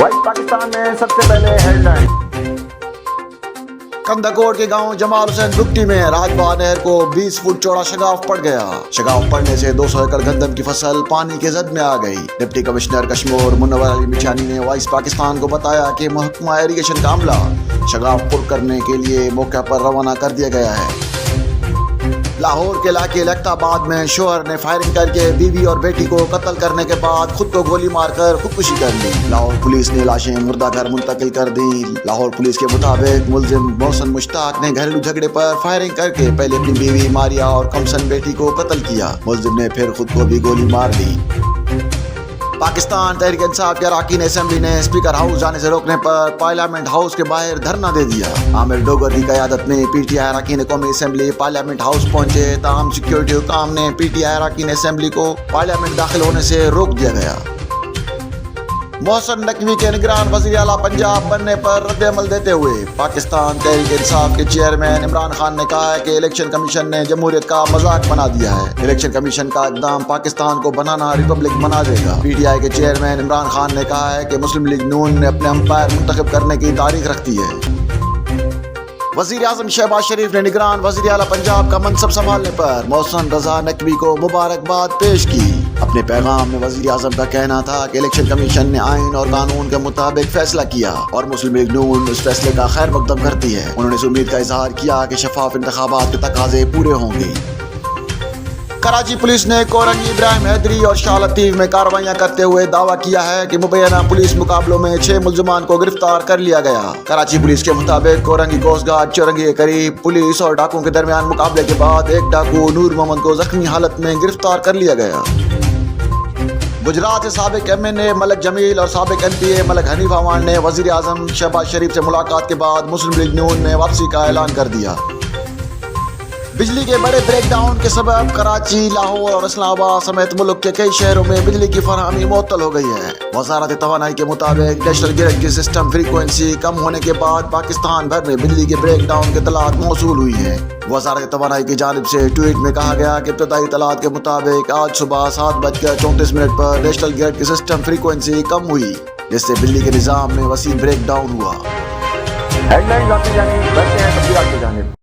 Vice Pakistan में सबसे पहले हेडलाइन। कंदाकोट के गांव जमाल हुसैन दुक्टी में राजबाग नहर को 20 फुट चौड़ा शगाफ पड़ गया। शगाफ पड़ने से 200 एकड़ गंदम की फसल पानी के जद में आ गई। डिप्टी कमिश्नर कश्मीर मुनव्वर अली मिछानी ने वॉइस पाकिस्तान को बताया कि महकमा इरिगेशन का अमला शगाफ पुर करने के लिए मौके पर रवाना कर दिया गया है। लाहौर के इलाके लखताबाद में शोहर ने फायरिंग करके बीवी और बेटी को कत्ल करने के बाद खुद को गोली मारकर खुदकुशी कर ली। लाहौर पुलिस ने लाशें मुर्दा घर मुंतकिल कर दी। लाहौर पुलिस के मुताबिक मुलजिम मोहसन मुश्ताक ने घरेलू झगड़े पर फायरिंग करके पहले अपनी बीवी मारिया और कमसन बेटी को कत्ल किया। मुलजिम ने फिर खुद को भी गोली मार ली। पाकिस्तान तहरीक इंसाफ के अरकान असेंबली ने स्पीकर हाउस जाने से रोकने पर पार्लियामेंट हाउस के बाहर धरना दे दिया। आमिर डोगर की क़यादत में पीटीआई अरकान कौमी असेंबली पार्लियामेंट हाउस पहुंचे। तमाम सिक्योरिटी हुकाम ने पीटीआई अरकान असेंबली को पार्लियामेंट दाखिल होने से रोक दिया गया। मोहसन नकवी के निगरान वज़ीर आला पंजाब बनने पर रद्द-ए-अमल देते हुए पाकिस्तान तहरीक इंसाफ के चेयरमैन इमरान खान ने कहा है कि इलेक्शन कमीशन ने जमहूरियत का मजाक बना दिया है। इलेक्शन कमीशन का इक़दाम पाकिस्तान को बनाना रिपब्लिक बना देगा। पीटीआई के चेयरमैन इमरान खान ने कहा है कि मुस्लिम लीग नून ने अपने अंपायर मुंतखब करने की तारीख रखती है। वज़ीर आज़म शहबाज शरीफ ने निगरान वज़ीर आला पंजाब का मनसब संभालने पर मोहसन रजा नकवी को मुबारकबाद पेश की। अपने पैगाम में वज़ीर आज़म का कहना था कि इलेक्शन कमीशन ने आइन और कानून के मुताबिक फैसला किया और मुस्लिम लीग नून उस फैसले का खैर मकदम करती है। उन्होंने इस उम्मीद का इजहार किया कि शफाफ इंतखाबात के तकाजे पूरे होंगे। कराची पुलिस ने कोरंगी इब्राहिम हैदरी और शाह लतीफ में कार्रवाइयां करते हुए दावा किया है कि मुबैना पुलिस मुकाबलों में 6 मुल्जिमान को गिरफ्तार कर लिया गया। कराची पुलिस के मुताबिक कोरंगी कोस्ट गार्ड चौरंगी के करीब पुलिस और डाकुओं के दरमियान मुकाबले के बाद एक डाकू नूर मोहम्मद को जख्मी हालत में गिरफ्तार कर लिया गया। गुजरात से साबिक MNA मलक जमील और साबिक MPA मलक हनीफ अवान ने वज़ीर आज़म शहबाज शरीफ से मुलाकात के बाद मुस्लिम लीग नून में वापसी का ऐलान कर दिया। बिजली के बड़े ब्रेकडाउन के सबब कराची, लाहौर और इस्लामाबाद समेत मुल्क के कई शहरों में बिजली की फराहमी मुअत्तल हो गई है। वज़ारत तवानाई के मुताबिक नेशनल ग्रिड की सिस्टम फ्रीक्वेंसी कम होने के बाद पाकिस्तान भर में बिजली के ब्रेकडाउन की इत्तलात मौसूल हुई है। वज़ारत तवानाई की जानिब से ट्वीट में कहा गया कि इब्तदाई इत्तलात के मुताबिक आज सुबह 7:34 पर नेशनल ग्रिड की सिस्टम फ्रीक्वेंसी कम हुई, जिससे बिजली के निज़ाम में वसीम ब्रेकडाउन हुआ। हेडलाइन आती जानी, बढ़ते हैं तफसीलात की जानिब।